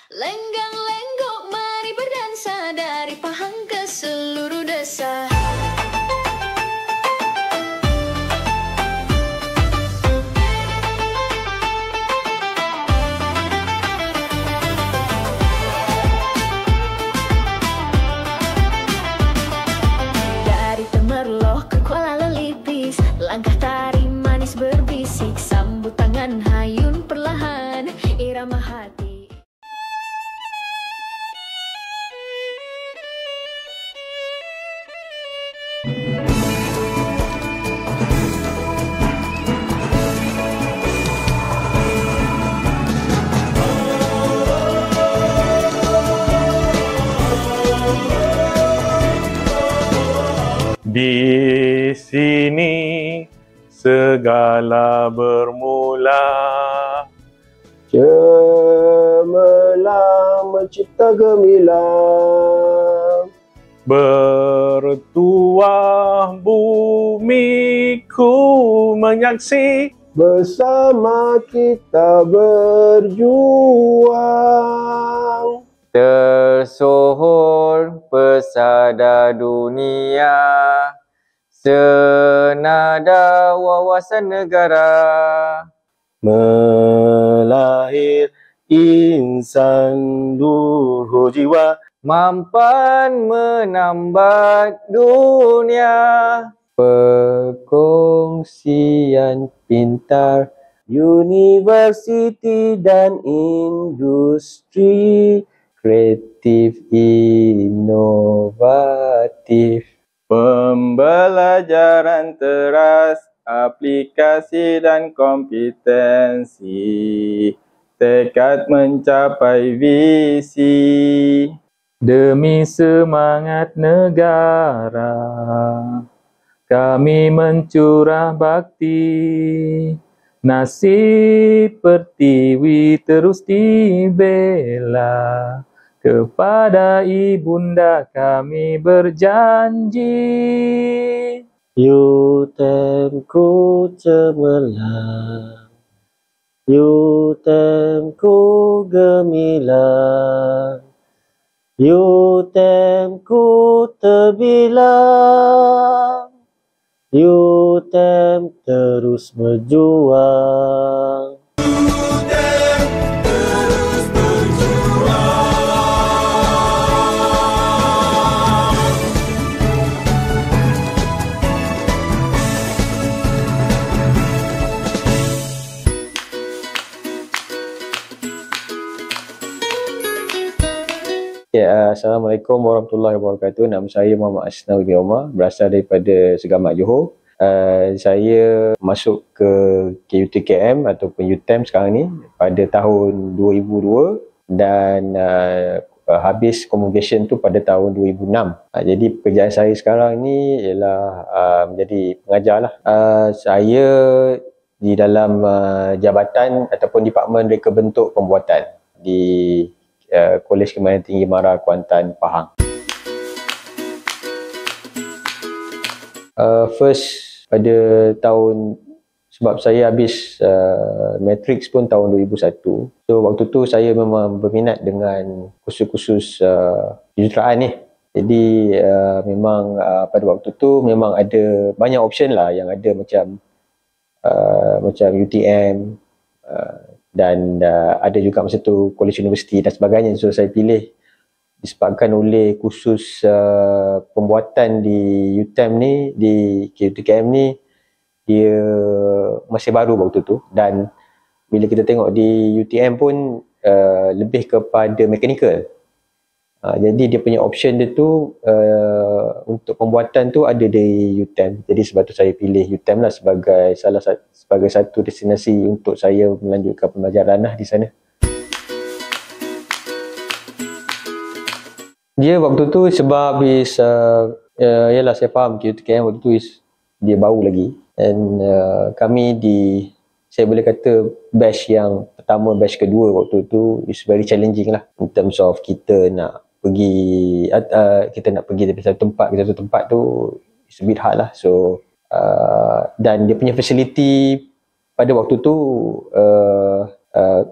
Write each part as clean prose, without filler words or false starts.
Lenggang-lenggok mari berdansa dari Pahang ke seluruh desa. Dari Temerloh ke Kuala Lelipis, langkah tari manis berbisik, sambut tangan hayun perlahan, irama hati. Di sini segala bermula. Cemerlang mencipta gemilang, Bertuah bumiku menyaksi. bersama kita berjuang. Tersohor pesada dunia, senada wawasan negara. Melahir insan luhur jiwa, Mampan menambat dunia. Perkongsian pintar, universiti dan industri, kreatif inovatif. Pembelajaran teras, aplikasi dan kompetensi, tekad mencapai visi. Demi semangat negara, kami mencurah bakti. Nasib pertiwi terus dibela, kepada ibunda kami berjanji. UTM-ku cemerlang, UTM-ku gemilang, UTM-ku terbilang, UTM terus berjuang. Assalamualaikum warahmatullahi wabarakatuh. Nama saya Muhammad Asnawi bin Omar, berasal daripada Segamat Johor. Saya masuk ke KUTKM ataupun UTM sekarang ni pada tahun 2002 dan habis convocation tu pada tahun 2006. Jadi pekerjaan saya sekarang ni ialah menjadi pengajar lah. Saya di dalam jabatan ataupun departmen reka bentuk pembuatan di Kolej Kemahiran Tinggi Mara Kuantan, Pahang. First pada tahun, sebab saya habis matrix pun tahun 2001. So waktu tu saya memang berminat dengan kursus-kursus kejuruteraan ni. Jadi memang pada waktu tu memang ada banyak option lah, yang ada macam UTM, dan ada juga masa tu Kolej Universiti dan sebagainya. So saya pilih disebabkan oleh kursus pembuatan di UTM ni, di KUTKM ni, dia masih baru waktu tu, dan bila kita tengok di UTM pun lebih kepada mechanical. Jadi dia punya option dia tu untuk pembuatan tu ada di UTM. Jadi sebab tu saya pilih UTM lah sebagai sebagai satu destinasi untuk saya melanjutkan pembelajaran lah di sana. Dia waktu tu sebab habis yalah saya faham KUTKM waktu tu dia baru lagi, dan kami saya boleh kata batch yang pertama, batch kedua waktu tu is very challenging lah, in terms of kita nak pergi dari satu tempat ke satu tempat tu is a bit hard lah. So dan dia punya facility pada waktu tu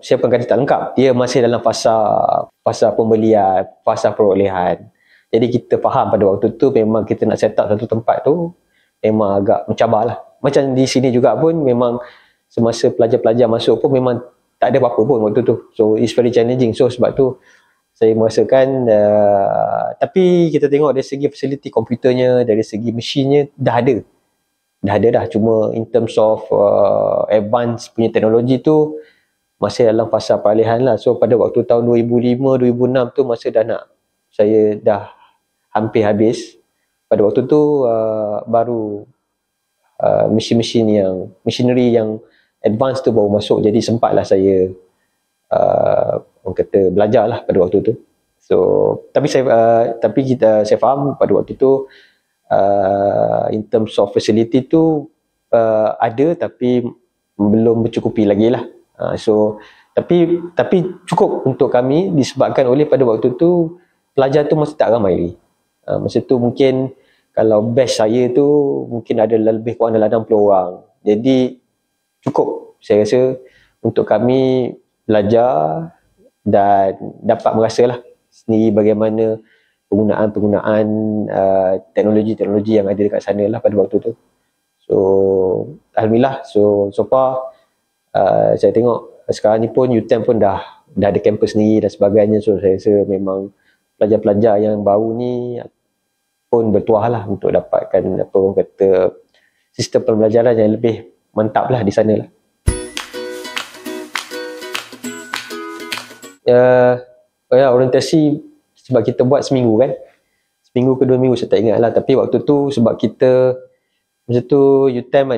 saya bukan kata tak lengkap, dia masih dalam fasa pembelian, fasa perolehan. Jadi kita faham pada waktu tu memang kita nak set up satu tempat tu memang agak mencabar lah. Macam di sini juga pun memang semasa pelajar-pelajar masuk pun memang tak ada apa-apa pun waktu tu. So it's very challenging. So sebab tu saya merasakan tapi kita tengok dari segi facility komputernya, dari segi mesinnya dah ada dah. Cuma in terms of advance punya teknologi tu masih dalam fasa peralihan lah. So pada waktu tahun 2005-2006 tu masa saya dah hampir habis. Pada waktu tu baru machinery yang advance tu baru masuk. Jadi sempatlah saya orang kata belajar lah pada waktu tu. So tapi saya faham pada waktu tu in terms of facility tu ada tapi belum mencukupi lagi lah. So tapi cukup untuk kami disebabkan oleh pada waktu tu pelajar tu masih tak ramai lagi. Masa tu mungkin kalau batch saya tu mungkin ada lebih kurang dalam 60 orang. Jadi cukup saya rasa untuk kami belajar dan dapat merasalah sendiri bagaimana penggunaan teknologi-teknologi yang ada dekat sana lah pada waktu tu. So alhamdulillah, so far saya tengok sekarang ni pun UTM pun dah ada kampus sendiri dan sebagainya. So saya rasa memang pelajar-pelajar yang baru ni pun bertuah lah untuk dapatkan apa orang kata sistem pembelajaran yang lebih mantap lah di sana lah. Orientasi sebab kita buat seminggu kan, seminggu ke 2 minggu saya tak ingat lah. Tapi waktu tu sebab kita masa tu UTM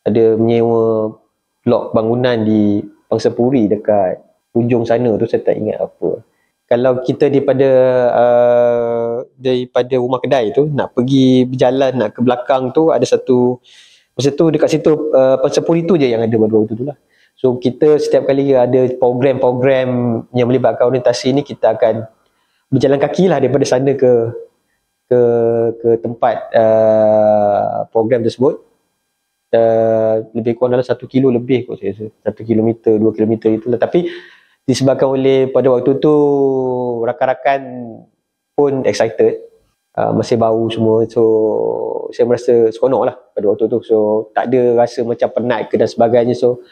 ada menyewa blok bangunan di Pangsapuri dekat ujung sana tu, saya tak ingat apa. Kalau kita daripada rumah kedai tu nak pergi berjalan nak ke belakang tu ada satu, masa tu dekat situ Pangsapuri tu je yang ada pada waktu tu lah. So kita setiap kali ada program-program yang melibatkan orientasi ni kita akan berjalan kaki lah daripada sana ke tempat program tersebut. Lebih kurang dalam 1 kilo lebih kot saya rasa, 1 kilometer 2 kilometer itulah. Tapi disebabkan oleh pada waktu tu rakan-rakan pun excited, masih baru semua, so saya merasa seronok lah pada waktu tu. So tak ada rasa macam penat ke dan sebagainya. So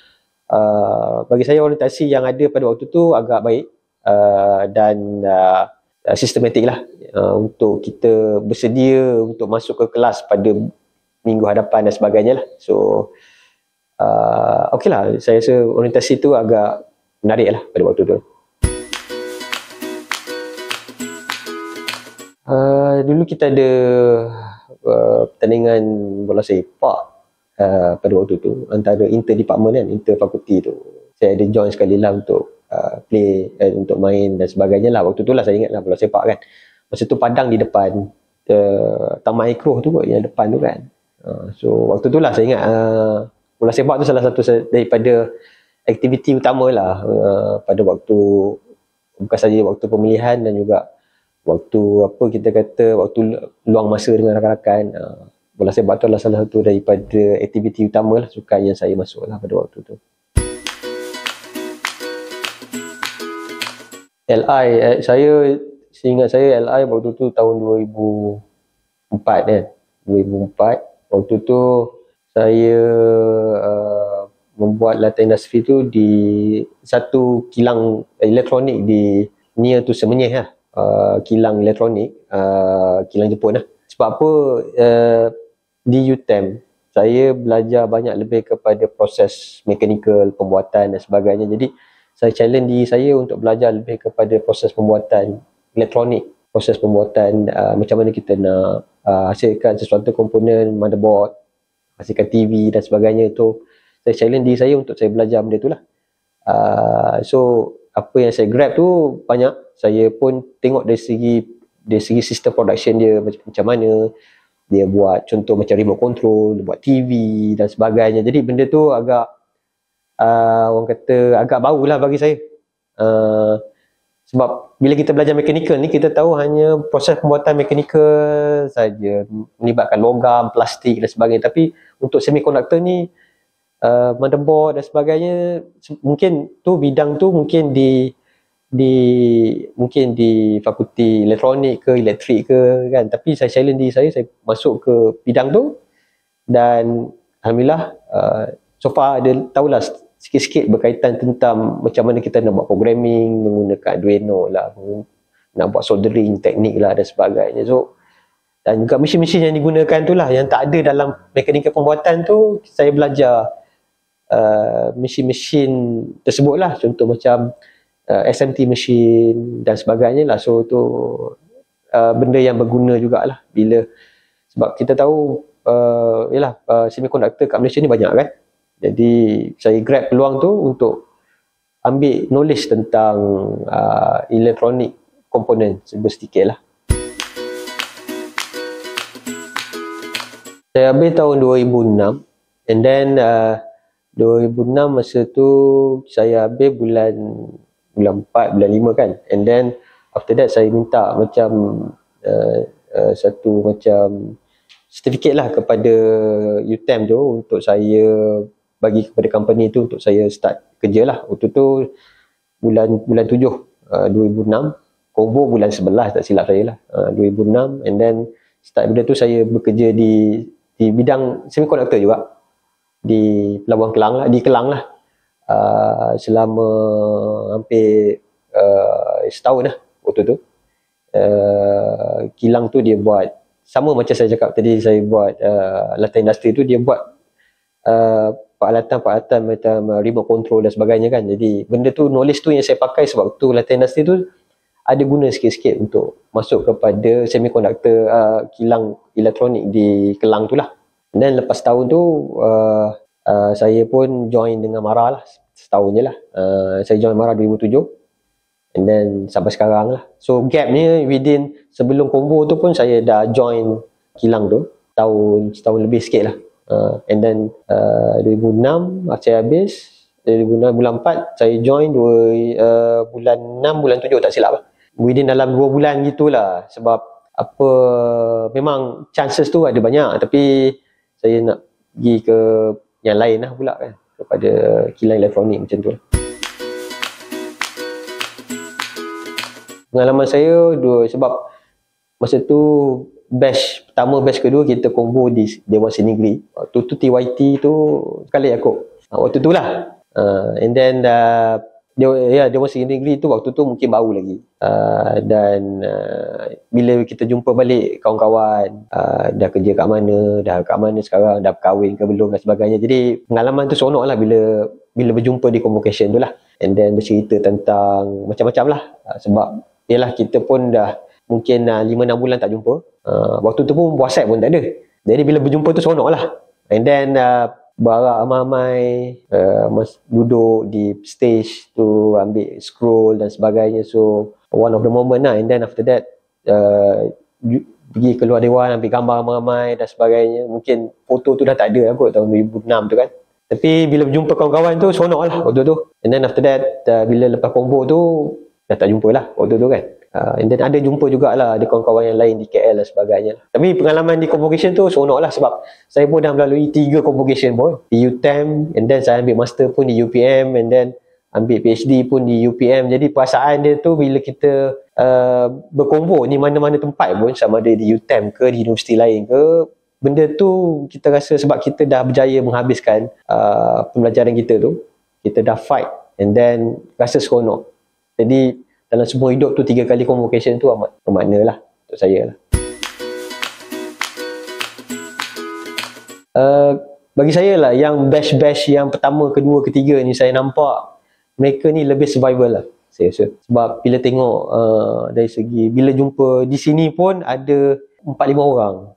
bagi saya orientasi yang ada pada waktu tu agak baik dan sistematik lah untuk kita bersedia untuk masuk ke kelas pada minggu hadapan dan sebagainya lah. So okey lah, saya rasa orientasi tu agak menarik lah pada waktu tu. Dulu kita ada pertandingan bola sepak pada waktu tu antara inter-department kan, inter-fakulti tu. Saya ada join sekali lah untuk play, untuk main dan sebagainya lah. Waktu tu lah saya ingat lah bola sepak kan. Masa tu padang di depan Taman Ikroh tu kot, yang depan tu kan. So waktu tu lah saya ingat bola sepak tu salah satu daripada aktiviti utama lah pada waktu, bukan saja waktu pemilihan dan juga waktu apa kita kata waktu luang masa dengan rakan-rakan. Bola sepak tu adalah salah satu daripada aktiviti utama lah, sukan yang saya masuk lah pada waktu tu. LI, seingat saya LI waktu tu tahun 2004 kan. 2004 waktu tu saya membuat latihan industri tu di satu kilang elektronik di near tu Semenyih lah. Kilang elektronik, kilang Jepun lah. Sebab apa di UTM saya belajar banyak lebih kepada proses mekanikal, pembuatan dan sebagainya. Jadi saya challenge diri saya untuk belajar lebih kepada proses pembuatan elektronik, proses pembuatan macam mana kita nak hasilkan sesuatu komponen motherboard, hasilkan TV dan sebagainya. Tu saya challenge diri saya untuk saya belajar benda tu lah. So apa yang saya grab tu banyak, saya pun tengok dari segi sistem production dia macam mana dia buat, contoh macam remote control, dia buat TV dan sebagainya. Jadi benda tu agak orang kata agak baru lah bagi saya. Sebab bila kita belajar mekanikal ni kita tahu hanya proses pembuatan mekanikal saja, melibatkan logam, plastik dan sebagainya. Tapi untuk semiconductor ni motherboard dan sebagainya, mungkin tu bidang tu mungkin mungkin di fakulti elektronik ke elektrik ke kan, tapi saya challenge diri saya masuk ke bidang tu dan alhamdulillah so far ada tahulah sikit-sikit berkaitan tentang macam mana kita nak buat programming menggunakan Arduino lah, nak buat soldering teknik lah dan sebagainya. So dan juga mesin-mesin yang digunakan tu lah yang tak ada dalam mekanikal pembuatan tu, saya belajar mesin-mesin tersebut lah, contoh macam SMT mesin dan sebagainya lah. So tu benda yang berguna jugalah bila, sebab kita tahu semiconductor kat Malaysia ni banyak kan. Jadi saya grab peluang tu untuk ambil knowledge tentang elektronik komponen sedikit lah. Saya habis tahun 2006 and then 2006 masa tu saya habis bulan 4, bulan 5 kan, and then after that saya minta macam satu macam sertifikat lah kepada UTM tu untuk saya bagi kepada company tu untuk saya start kerja lah. Waktu tu bulan 7 2006, Combo bulan 11 tak silap saya lah, 2006, and then start benda tu saya bekerja di bidang semiconductor juga di Pelabuhan Kelang lah, di Kelang lah. Selama hampir setahun lah waktu tu. Kilang tu dia buat sama macam saya cakap tadi, saya buat latihan industri tu dia buat peralatan-peralatan macam remote control dan sebagainya kan. Jadi benda tu, knowledge tu yang saya pakai sebab tu latihan industri tu ada guna sikit-sikit untuk masuk kepada semiconductor kilang elektronik di Kelang tu lah. Dan lepas tahun tu saya pun join dengan Mara lah, setahun je lah. Saya join Mara 2007 and then sampai sekarang lah. So gapnya within sebelum combo tu pun saya dah join kilang tu setahun lebih sikit lah. And then 2006 saya habis, 2006 bulan 4 saya join bulan 6 bulan 7 tak silap lah. Within dalam 2 bulan gitulah, sebab memang chances tu ada banyak, tapi saya nak pergi ke yang lain lah pula kan, kepada kilang elektronik macam tu lah. Pengalaman saya sebab masa tu batch pertama, batch kedua kita combo di Dewan Seri Negeri. Waktu tu TYT tu sekali aku waktu tu lah. And then Dewan Seri Negeri tu waktu tu mungkin baru lagi. Dan bila kita jumpa balik kawan-kawan, dah kerja kat mana sekarang, dah kahwin ke belum dan sebagainya. Jadi pengalaman tu seronok lah bila berjumpa di convocation tu lah. And then bercerita tentang macam-macam lah. Sebab yalah kita pun dah mungkin 5-6 bulan tak jumpa. Waktu tu pun WhatsApp pun tak ada. Jadi bila berjumpa tu seronok lah. And then berarak ramai-ramai, duduk di stage tu, ambil scroll dan sebagainya. So one of the moment lah. And then after that pergi keluar dewan, ambil gambar ramai-ramai dan sebagainya. Mungkin foto tu dah tak ada kot tahun 2006 tu kan. Tapi bila berjumpa kawan-kawan tu seronok lah waktu tu. And then after that bila lepas combo tu dah tak jumpa lah waktu tu kan. And then ada jumpa jugalah ada kawan-kawan yang lain di KL dan sebagainya. Tapi pengalaman di convocation tu seronok lah, sebab saya pun dah melalui 3 convocation pun di UTM, and then saya ambil master pun di UPM, and then ambil PhD pun di UPM. Jadi perasaan dia tu bila kita berkonvo ni mana-mana tempat pun, sama ada di UTM ke di universiti lain ke, benda tu kita rasa sebab kita dah berjaya menghabiskan pembelajaran kita tu, kita dah fight, and then rasa seronok. Jadi dalam semua hidup tu 3 kali convocation tu amat bermakna lah untuk saya lah. Bagi saya lah yang batch yang pertama, kedua, ketiga ni saya nampak mereka ni lebih survival lah saya rasa. Sebab bila tengok dari segi bila jumpa di sini pun ada 4-5 orang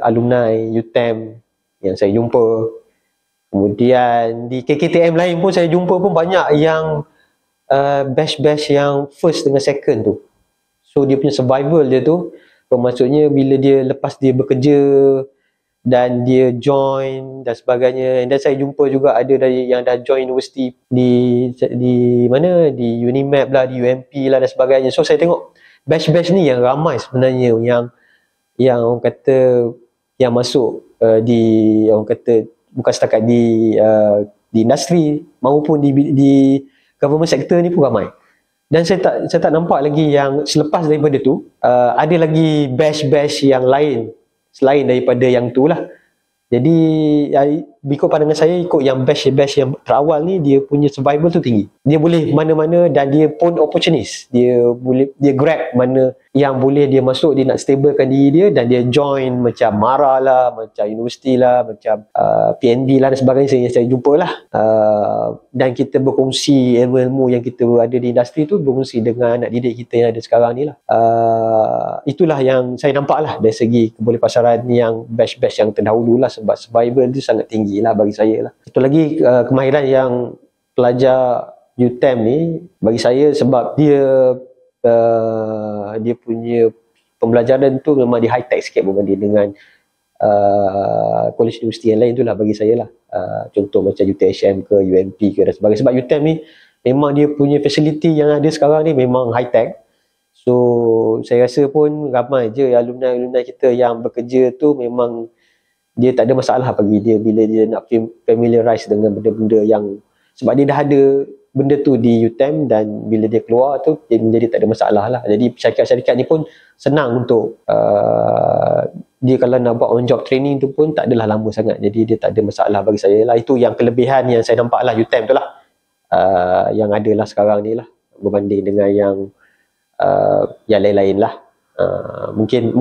alumni UTM yang saya jumpa. Kemudian di KKTM lain pun saya jumpa pun banyak yang batch yang first dengan second tu. So dia punya survival dia tu, maksudnya bila dia lepas dia bekerja dan dia join dan sebagainya. Dan saya jumpa juga ada dari yang dah join universiti di mana, di Unimap lah, di UMP lah dan sebagainya. So saya tengok batch ni yang ramai sebenarnya yang orang kata yang masuk di orang kata bukan setakat di industri maupun di government sector ni pun ramai. Dan saya tak nampak lagi yang selepas daripada tu ada lagi batch yang lain selain daripada yang tu lah. Jadi ikut pandangan saya, ikut yang batch yang terawal ni, dia punya survival tu tinggi. Dia boleh mana-mana dan dia pun opportunist. Dia grab mana yang boleh dia masuk, dia nak stablekan diri dia, dan dia join macam MARA lah, macam universiti lah, macam PNB lah dan sebagainya. Saya jumpa lah. Dan kita berkongsi ilmu-ilmu yang kita ada di industri tu, berkongsi dengan anak didik kita yang ada sekarang ni lah. Itulah yang saya nampak lah dari segi kebolehpasaran yang batch yang terdahulu lah, sebab survival tu sangat tinggi lah bagi saya lah. Satu lagi kemahiran yang pelajar UTM ni bagi saya, sebab dia punya pembelajaran tu memang di high tech sikit berbanding dengan college universiti yang lain tu lah bagi saya lah. Contoh macam UTHM ke UMP ke dan sebagainya. Sebab UTM ni memang dia punya facility yang ada sekarang ni memang high tech. So saya rasa pun ramai je alumni kita yang bekerja tu memang dia tak ada masalah bagi dia bila dia nak familiarize dengan benda-benda yang, sebab dia dah ada benda tu di UTM, dan bila dia keluar tu dia menjadi tak ada masalah lah. Jadi syarikat-syarikat ni pun senang untuk dia kalau nak buat on job training tu pun tak adalah lama sangat, jadi dia tak ada masalah bagi saya lah. Itu yang kelebihan yang saya nampak lah UTM tu lah, yang ada lah sekarang ni lah berbanding dengan yang lain-lain lah. Mungkin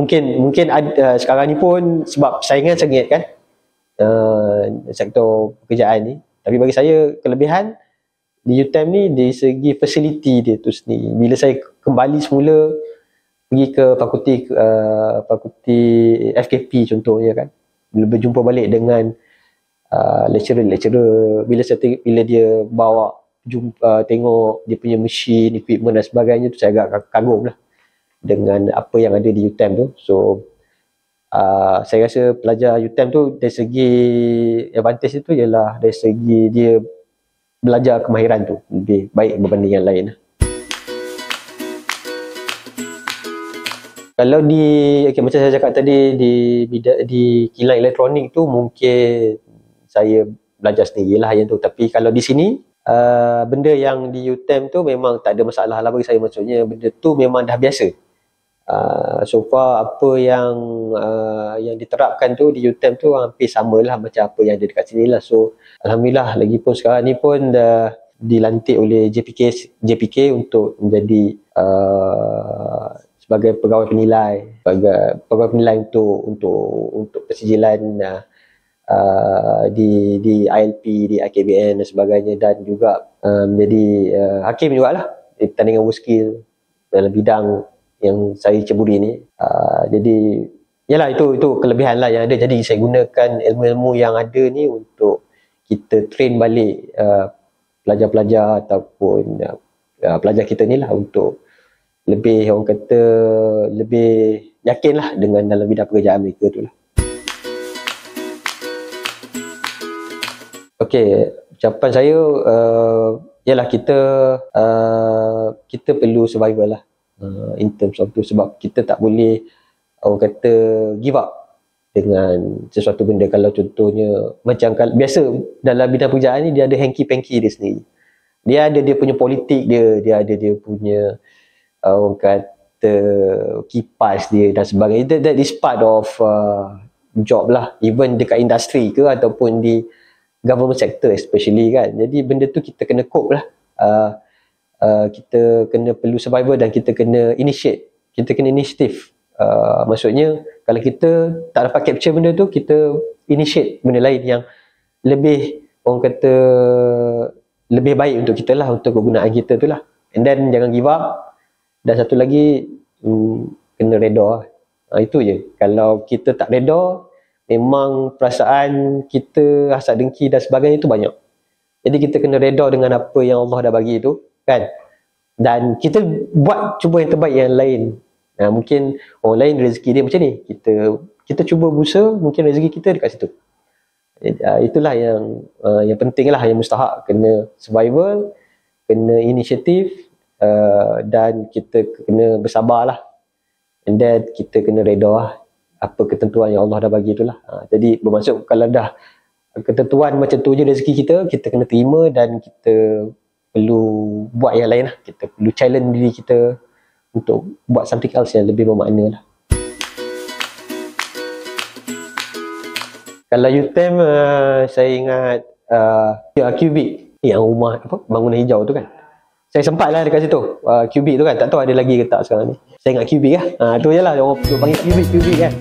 ada, sekarang ni pun sebab saingan sengit kan sektor pekerjaan ni, tapi bagi saya kelebihan di UTM ni dari segi facility dia tu sendiri. Bila saya kembali semula pergi ke fakulti FKP contohnya kan, bila berjumpa balik dengan lecturer, bila dia bawa tengok dia punya mesin, equipment dan sebagainya tu, saya agak kagum lah dengan apa yang ada di UTM tu. So saya rasa pelajar UTM tu dari segi advantage itu ialah dari segi dia belajar kemahiran tu lebih baik berbanding yang lain. Kalau macam saya cakap tadi, di kilang elektronik tu mungkin saya belajar sendirilah yang tu. Tapi kalau di sini benda yang di UTM tu memang tak ada masalah lah bagi saya. Maksudnya benda tu memang dah biasa. So far apa yang diterapkan tu di UTM tu hampir samalah macam apa yang ada dekat sini lah. So alhamdulillah, lagipun sekarang ni pun dah dilantik oleh JPK untuk menjadi sebagai pegawai penilai untuk persijilan di ILP, di IKBN dan sebagainya, dan juga menjadi hakim jugalah di pertandingan WorldSkill dalam bidang yang saya ceburi ni. Jadi yalah, itu kelebihan lah yang ada. Jadi saya gunakan ilmu-ilmu yang ada ni untuk kita train balik pelajar-pelajar ataupun pelajar kita ni lah, untuk lebih, orang kata, lebih yakin lah dengan dalam bidang pekerjaan mereka tu lah. Okey, ucapan saya ialah kita perlu survival lah in terms of tu, sebab kita tak boleh, orang kata, give up dengan sesuatu benda. Kalau contohnya macam biasa dalam bidang pekerjaan ni, dia ada hanky-panky dia sendiri. Dia ada dia punya politik dia ada dia punya orang kata kipas dia dan sebagainya. That is part of job lah, even dekat industri ke ataupun di government sector especially kan. Jadi benda tu kita kena cope lah. Kita kena perlu survival dan kita kena initiate, kita kena inisiatif. Maksudnya kalau kita tak dapat capture benda tu, kita initiate benda lain yang lebih, orang kata, lebih baik untuk kita lah, untuk kegunaan kita tu lah. And then jangan give up. Dan satu lagi, kena reda. Itu je. Kalau kita tak reda, memang perasaan kita, hasad dengki dan sebagainya itu banyak. Jadi kita kena reda dengan apa yang Allah dah bagi tu kan. Dan kita cuba yang terbaik yang lain. Mungkin orang lain rezeki dia macam ni, kita cuba berusaha, mungkin rezeki kita dekat situ. Itulah yang penting lah, yang mustahak. Kena survival, kena inisiatif, dan kita kena bersabar lah. And then kita kena reda lah apa ketentuan yang Allah dah bagi itulah. Jadi bermaksud kalau dah ketentuan macam tu je rezeki kita kena terima dan kita perlu buat yang lain lah. Kita perlu challenge diri kita untuk buat something else yang lebih bermakna lah. Kalau UTM saya ingat Cubic yang rumah bangunan hijau tu kan. Saya sempat lah dekat situ. Cubic tu kan, tak tahu ada lagi ke tak sekarang ni. Saya ingat Cubic lah. Tu je lah orang panggil Cubic kan.